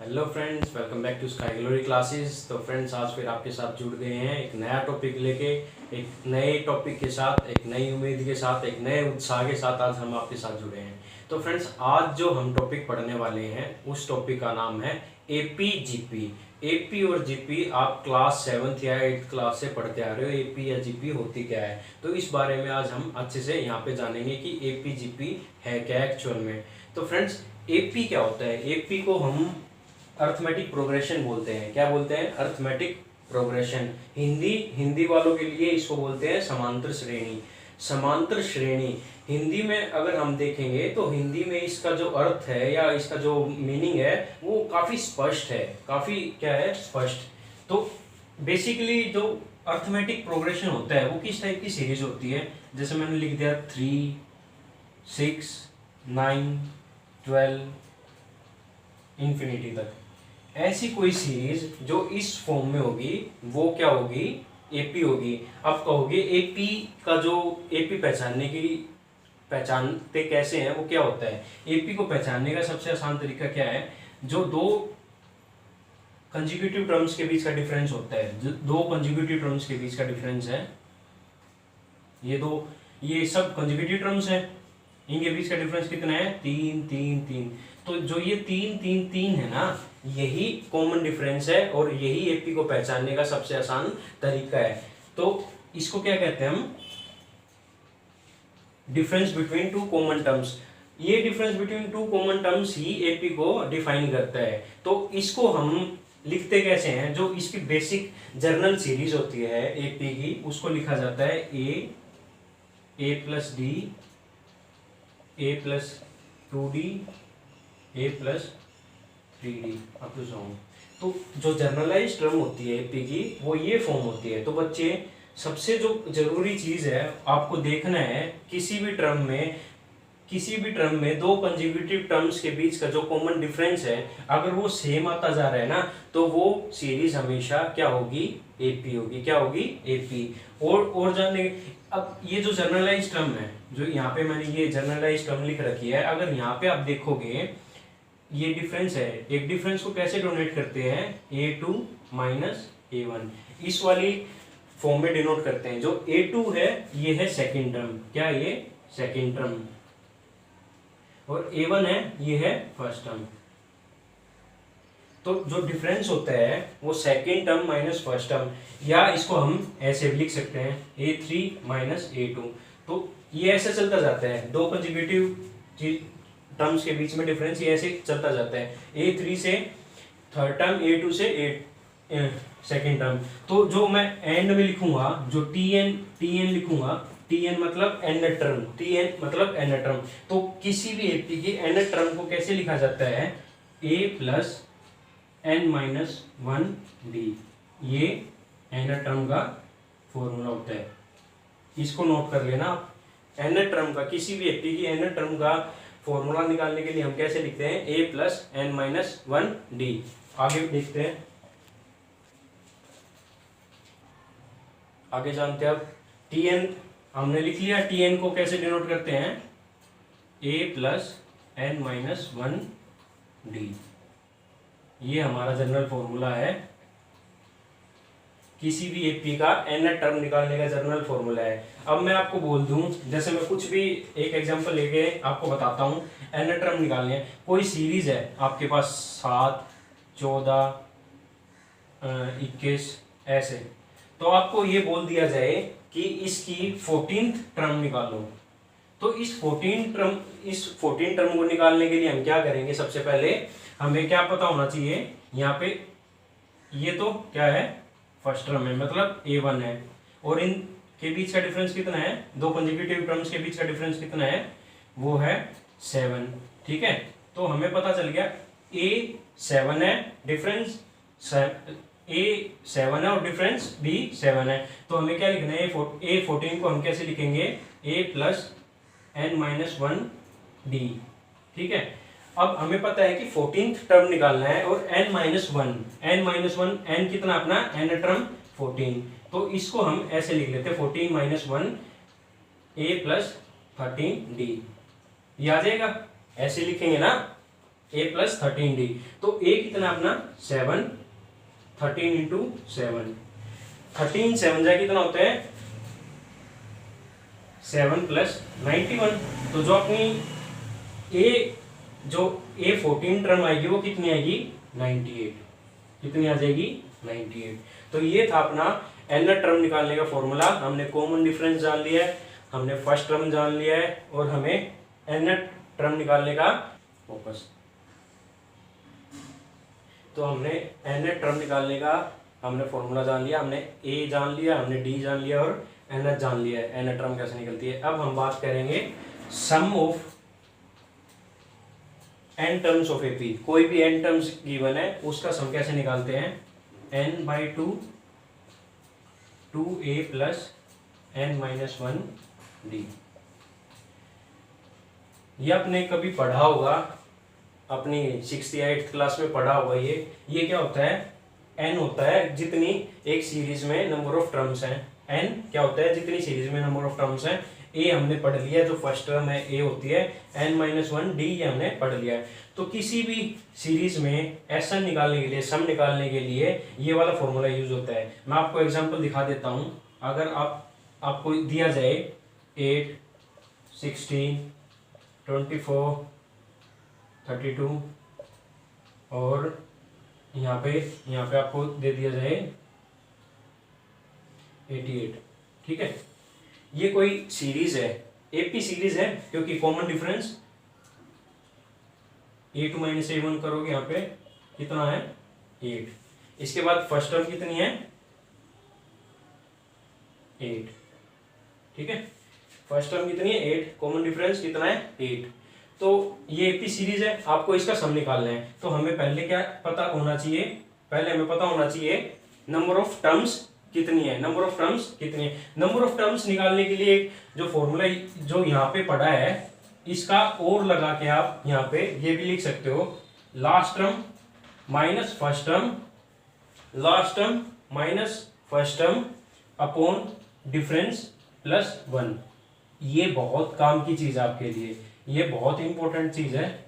Hello friends, welcome back to Sky Glory Classes. तो friends, आज फिर आपके साथ जुड़ गए हैं एक नया टॉपिक लेके, एक नए टॉपिक के साथ, एक नई उम्मीद के साथ, एक नए उत्साह के साथ आज हम आपके साथ जुड़े हैं। तो फ्रेंड्स, आज जो हम टॉपिक पढ़ने वाले हैं उस टॉपिक का नाम है एपी जीपी। एपी और जीपी आप क्लास 7th या 8th क्लास से पढ़ते आ रहे हो। एपी या जीपी होती क्या है, तो इस बारे में आज हम अच्छे से यहाँ पे जानेंगे कि एपी जीपी है क्या एक्चुअल में। तो फ्रेंड्स, एपी क्या होता है? एपी को हम अर्थमेटिक प्रोग्रेशन बोलते हैं। क्या बोलते हैं? Arithmetic progression. हिंदी वालों के लिए इसको बोलते हैं समांतर श्रेणी। समांतर श्रेणी हिंदी में अगर हम देखेंगे तो हिंदी में इसका जो अर्थ है या इसका जो मीनिंग है वो काफी स्पष्ट है, काफी क्या है, स्पष्ट। तो बेसिकली जो अर्थमेटिक प्रोग्रेशन होता है वो किस टाइप की सीरीज होती है? जैसे मैंने लिख दिया 3, 6, 9, 12 इंफिनिटी तक। ऐसी कोई सीरीज जो इस फॉर्म में होगी वो क्या होगी? एपी होगी। अब कहोगे एपी का जो एपी पहचानते कैसे हैं, वो क्या होता है? एपी को पहचानने का सबसे आसान तरीका क्या है? जो दो कंजिक्यूटिव टर्म्स के बीच का डिफरेंस होता है, जो दो कंजिक्यूटिव टर्म्स के बीच का डिफरेंस है, ये सब कंजिक्यूटिव टर्म्स है, इनके बीच का डिफरेंस कितना है? 3 3 3। तो जो ये 3 3 3 है ना, यही कॉमन डिफरेंस है और यही एपी को पहचानने का सबसे आसान तरीका है। तो इसको क्या कहते हैं हम? Difference between two common terms. ये difference between two common terms ही एपी को डिफाइन करता है। तो इसको हम लिखते कैसे हैं? जो इसकी बेसिक जर्नल सीरीज होती है एपी की, उसको लिखा जाता है a plus d, a plus 2d, a plus 3d up to so. तो जो जर्नलाइज टर्म होती है एपी की वो ये फॉर्म होती है। तो बच्चे, सबसे जो जरूरी चीज है आपको देखना है, किसी भी टर्म में दो कंजिक्यूटिव टर्म्स के बीच का जो कॉमन डिफरेंस है, अगर वो सेम आता जा रहा है ना, तो वो सीरीज हमेशा क्या होगी? एपी होगी। क्या होगी? एपी। और जानने, अब ये जो जर्नलाइज टर्म है, जो यहाँ पे मैंने ये जर्नलाइज टर्म लिख रखी है, अगर यहाँ पे आप देखोगे ये डिफरेंस है, एक डिफरेंस को कैसे डोनेट करते हैं? A2 माइनस A1, इस वाली फॉर्म में डिनोट करते हैं। जो A2 है ये है सेकंड टर्म। क्या? ये सेकंड टर्म। और A1 है, ये है फर्स्ट टर्म। तो जो डिफरेंस होता है वो second term minus first term, या इसको हम ऐसे भी लिख सकते हैं A3 माइनस A2। तो ये ऐसे चलता जाता है, दो कंजिक्यूटिव टर्म्स के बीच में डिफरेंस ये ऐसे चलता जाता है, A3 से थर्ड टर्म, A2 से सेकेंड टर्म। तो जो मैं एंड में लिखूंगा, जो TN लिखूंगा, TN मतलब एंड टर्म, TN मतलब एंड टर्म। तो किसी भी एपी की एंड टर्म को कैसे लिखा जाता है? A plus n-1d। ये एन टर्म का फॉर्मूला होता है, इसको नोट कर लेना आप। एन टर्म का, किसी भी एपी की एन टर्म का फॉर्मूला निकालने के लिए हम कैसे लिखते हैं? a plus n-1d। आगे देखते हैं, आगे जानते हैं अब। tn हमने लिख लिया, tn को कैसे डिनोट करते हैं? a plus n-1d। ये हमारा जनरल फॉर्मूला है, किसी भी एपी का एन टर्म निकालने का जनरल फॉर्मूला है। अब मैं आपको बोल दूं, जैसे मैं कुछ भी एक एग्जांपल लेके आपको बताता हूं, एन टर्म निकालने हैं। कोई सीरीज है आपके पास 7, 14, 21 ऐसे, तो आपको ये बोल दिया जाए कि इसकी 14th टर्म निकालो। तो इस 14 टर्म को निकालने के लिए हम क्या करेंगे? सबसे पहले हमें क्या पता होना चाहिए? यहाँ पे ये तो क्या है? फर्स्ट टर्म है, मतलब A1 है, और इन के बीच का डिफरेंस कितना है? दो कंजिक्यूटिव टर्म्स के बीच का डिफरेंस कितना है? वो है 7। ठीक है, तो हमें पता चल गया A7 है, डिफरेंस A7 है और डिफरेंस भी 7 है। तो हमें क्या लिखना है? A14 को हम कैसे लिखेंगे? A plus n-1d। ठीक है, अब हमें पता है कि 14th टर्म निकालना है और n-1 n कितना अपना? n term 14। तो इसको हम ऐसे लिख लेते हैं 14 माइनस 1 a प्लस 13d। ये आ जाएगा, ऐसे लिखेंगे ना। a plus 13d। तो a कितना अपना 7, 13 इंटू 7, 13 7 जा कितना होता है 7 प्लस 91। तो जो अपनी a 14 टर्म आएगी वो कितनी आएगी 98। कितनी आ जाएगी 98। तो ये था अपना nth टर्म निकालने का फॉर्मूला। हमने कॉमन डिफरेंस जान लिया है, हमने फर्स्ट टर्म जान लिया है, और हमें nth टर्म निकालने का फोकस। तो हमने nth टर्म निकालने का हमने फॉर्मूला जान लिया, हमने a जान लिया, हमने d जान लिया और nth जान लिया है, nth टर्म कैसे निकलती है। अब हम बात करेंगे sum of n terms of AP। कोई भी n टर्म्स गिवन है उसका सम कैसे निकालते हैं, n/2 2a प्लस n-1d। ये आपने कभी पढ़ा होगा, अपनी 6th या 8th क्लास में पढ़ा होगा। ये क्या होता है, n होता है जितनी एक सीरीज में नंबर ऑफ टर्म्स हैं। n क्या होता है, जितनी सीरीज में नंबर ऑफ टर्म्स हैं। a हमने पढ़ लिया है, जो फर्स्ट टर्म है a होती है, n-1d ये हमने पढ़ लिया है। तो किसी भी सीरीज में SN निकालने के लिए, सम निकालने के लिए ये वाला फॉर्मूला यूज होता है। मैं आपको एग्जांपल दिखा देता हूं। अगर आपको दिया जाए 8, 16, 24, 32 और यहाँ पे आपको दे दिया जाए 88, ठीक है। ये कोई सीरीज है, AP सीरीज है, क्योंकि common difference a2 minus a1 करोगे यहाँ पे कितना है 8। इसके बाद फर्स्ट टर्म कितनी है 8, ठीक है। फर्स्ट टर्म कितनी है 8, कॉमन डिफरेंस कितना है 8। तो ये AP सीरीज है, आपको इसका सम निकालना है। तो हमें पहले क्या पता होना चाहिए, पहले हमें पता होना चाहिए नंबर ऑफ टर्म्स कितनी है, नंबर ऑफ टर्म्स कितनी है। नंबर ऑफ टर्म्स निकालने के लिए जो फॉर्मूला जो यहाँ पे पढ़ा है, इसका और लगा के आप यहाँ पे ये भी लिख सकते हो, last term minus first term, last term minus first term upon difference plus 1। ये बहुत काम की चीज है आपके लिए, ये बहुत इंपॉर्टेंट चीज है।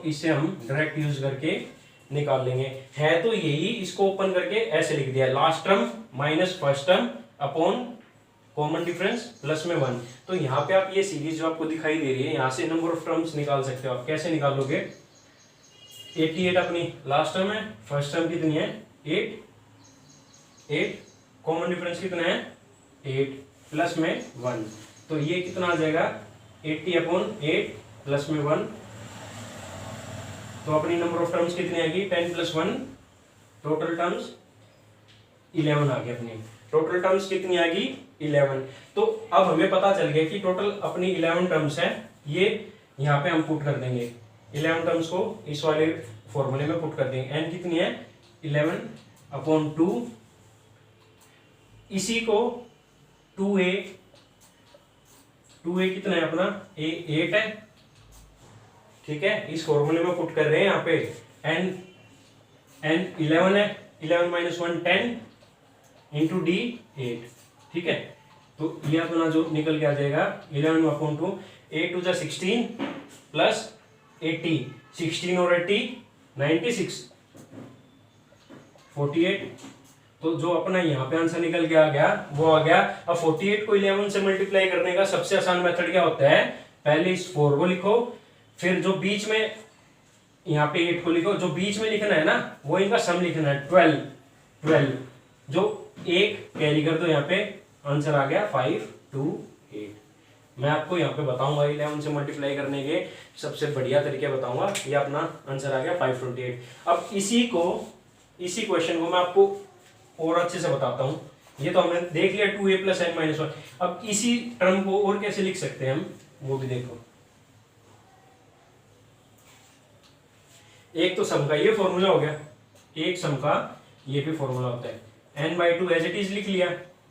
इससे हम डायरेक्ट यूज करके निकाल लेंगे। है तो यही, इसको ओपन करके ऐसे लिख दिया, last term minus first term upon common difference plus में 1। तो यहाँ पे आप ये सीरीज जो आपको दिखाई दे रही है, यहाँ से नंबर ऑफ टर्म्स निकाल सकते हो। आप कैसे निकालोगे, 88 अपनी लास्ट टर्म है, फर्स्ट टर्म कितनी है 8, कॉमन डिफरेंस कितना है 8 प्लस में 1। तो ये कितना आ जाएगा 80/8 प्लस में 1। तो अपनी नंबर ऑफ टर्म्स कितनी आएगी 10 + 1, टोटल टर्म्स 11 आ गई। अपनी टोटल टर्म्स कितनी आएगी 11। तो अब हमें पता चल गया कि टोटल अपनी 11 टर्म्स है। ये यहाँ पे हम पुट कर देंगे, 11 टर्म्स को इस वाले फॉर्मूले में पुट कर देंगे। n कितनी है 11/2, इसी को 2a कितना है अपना a 8 है, ठीक है। इस फॉर्मूले में पुट कर रहे हैं, यहाँ पे n 11 है, 11 - 1 10 इंटू d 8, ठीक है। तो ये अपना जो निकल के आ जाएगा 11/2, 8 × 16 प्लस 80, 16 और 80 96, 48। तो जो अपना यहाँ पे आंसर निकल के आ गया वो आ गया। अब 48 को 11 से मल्टीप्लाई करने का सबसे आसान मेथड क्या होता है, पहले इस 4 को लिखो, फिर जो बीच में यहाँ पे 8 को लिखो, जो बीच में लिखना है ना वो इनका सम लिखना है 12, जो 1 कैरी कर दो, यहाँ पे आंसर आ गया 528। मैं आपको यहाँ पे बताऊंगा 11 से मल्टीप्लाई करने के सबसे बढ़िया तरीके बताऊंगा। ये अपना आंसर आ गया 528। अब इसी क्वेश्चन को मैं आपको और अच्छे से बताता हूँ। ये तो हमने देख लिया 2a + n-1। अब इसी टर्म को और कैसे लिख सकते हैं हम, वो भी देखो। एक तो सम का ये फॉर्मूला हो गया, एक सम का ये भी फॉर्मूला होता है। n/2 एज इट इज लिख लिया।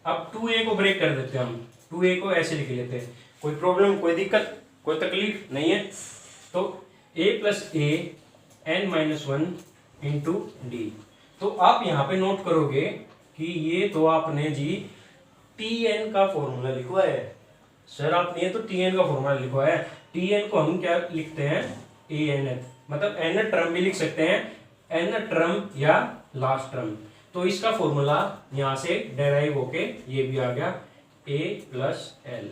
अब 2a को ब्रेक कर देते हैं हम, 2a को ऐसे लिख लेते हैं। कोई प्रॉब्लम, कोई दिक्कत, कोई तकलीफ नहीं है। तो a + a n-1 into d। तो आप यहाँ पे नोट करोगे कि ये तो आपने जी tn का फॉर्मूला लिखवा है। सर आपने ये तो tn का फॉर्मूला लिखवा है। tn को हम क्या लिखते हैं, an मतलब nth टर्म भी लिख सकते हैं, nth टर्म या लास्ट टर्म। तो इसका फॉर्मूला यहां से डेराइव होके ये भी आ गया a प्लस एल।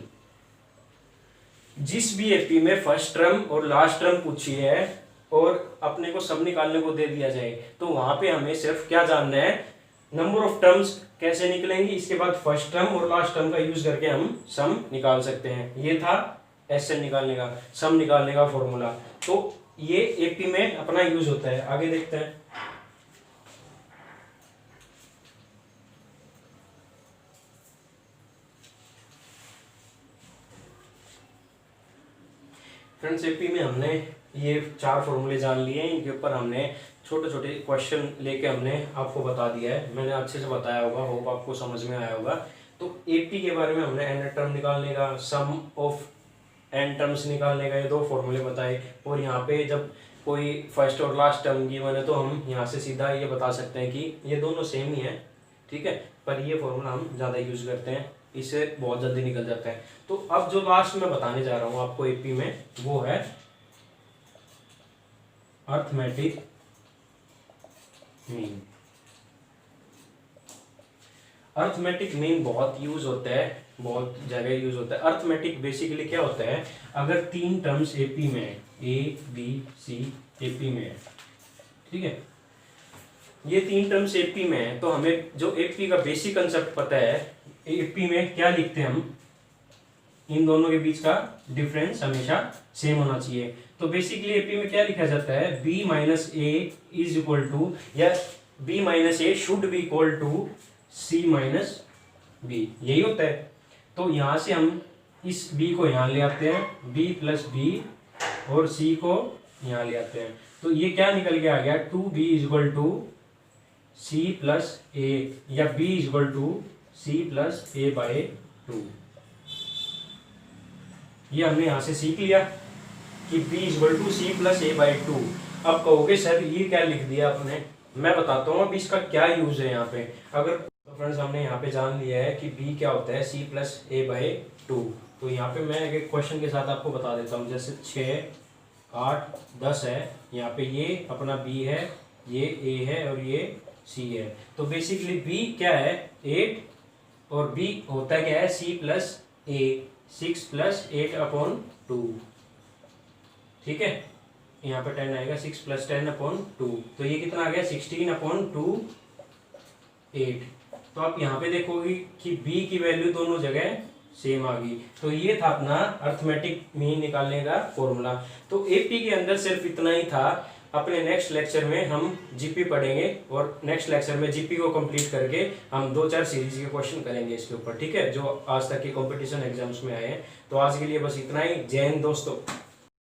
जिस भी एपी में फर्स्ट टर्म और लास्ट टर्म पूछी है और अपने को सब निकालने को दे दिया जाए, तो वहां पे हमें सिर्फ क्या जानना है, नंबर ऑफ टर्म्स कैसे निकलेंगी, इसके बाद फर्स्ट टर्म और लास्ट टर्म का यूज करके हम सम निकाल सकते हैं। ये था एसएन निकालने का, सम निकालने का फॉर्मूला। तो ये एपी में अपना यूज होता है। आगे देखते हैं। फ्रेंड्स, एपी में हमने ये 4 फॉर्मूले जान लिए हैं, इनके ऊपर हमने छोटे छोटे क्वेश्चन लेके हमने आपको बता दिया है। मैंने अच्छे से बताया होगा, होप आपको समझ में आया होगा। तो एपी के बारे में हमने एन टर्म निकालने का, सम ऑफ एन टर्म्स निकालने का ये 2 फॉर्मूले बताए। और यहाँ पे जब कोई फर्स्ट और लास्ट टर्म की मैंने, तो हम यहाँ से सीधा ये बता सकते हैं कि ये दोनों सेम ही है, ठीक है, पर ये फॉर्मूला हम ज़्यादा यूज करते हैं, इससे बहुत जल्दी निकल जाता है। तो अब जो लास्ट में बताने जा रहा हूँ आपको एपी में, वो है अर्थमेटिक मीन। अर्थमेटिक मीन बहुत यूज होता है, बहुत जगह यूज होता है। अर्थमेटिक बेसिकली क्या होता है, अगर 3 टर्म्स एपी में, ए बी सी एपी में है, ठीक है, ये 3 टर्म्स एपी में है, तो हमें जो एपी का बेसिक कंसेप्ट पता है, एपी में क्या लिखते हैं हम, इन दोनों के बीच का डिफरेंस हमेशा सेम होना चाहिए। तो बेसिकली एपी में क्या लिखा जाता है, b minus A is equal to, या b minus A should be equal to c minus B, यही होता है। तो यहां से हम इस b को यहां ले आते हैं, b प्लस बी, और c को यहां ले आते हैं। तो ये क्या निकल के आ गया, 2b is equal to c plus a, या b is equal to c plus a by 2। ये हमने यहां से सीख लिया कि b is equal to c plus a by 2। अब कहोगे सर ये क्या लिख दिया आपने, मैं बताता हूँ अब इसका क्या यूज है यहाँ पे। अगर तो फ्रेंड्स हमने यहाँ पे जान लिया है कि b क्या होता है, c प्लस ए बाई 2। तो यहाँ पे मैं एक क्वेश्चन के साथ आपको बता देता हूँ, जैसे 6 8 10 है, यहाँ पे ये अपना b है, ये a है और ये c है। तो बेसिकली b क्या है 8, और b होता क्या है c प्लस ए, 6 प्लस 8 अपॉन 2, ठीक है। यहाँ पे 10 आएगा, 6 प्लस 10 अपॉन 2, तो ये कितना आ गया 16 अपॉन 2 8। तो आप यहाँ पे देखोगे कि b की वैल्यू दोनों जगह सेम आ गई। तो ये था अपना अर्थमेटिक मीन निकालने का फॉर्मूला। तो एपी के अंदर सिर्फ इतना ही था। अपने नेक्स्ट लेक्चर में हम जीपी पढ़ेंगे, और नेक्स्ट लेक्चर में जीपी को कंप्लीट करके हम 2-4 सीरीज के क्वेश्चन करेंगे इसके ऊपर, ठीक है, जो आज तक के कंपटीशन एग्जाम्स में आए हैं। तो आज के लिए बस इतना ही। जय हिंद दोस्तों।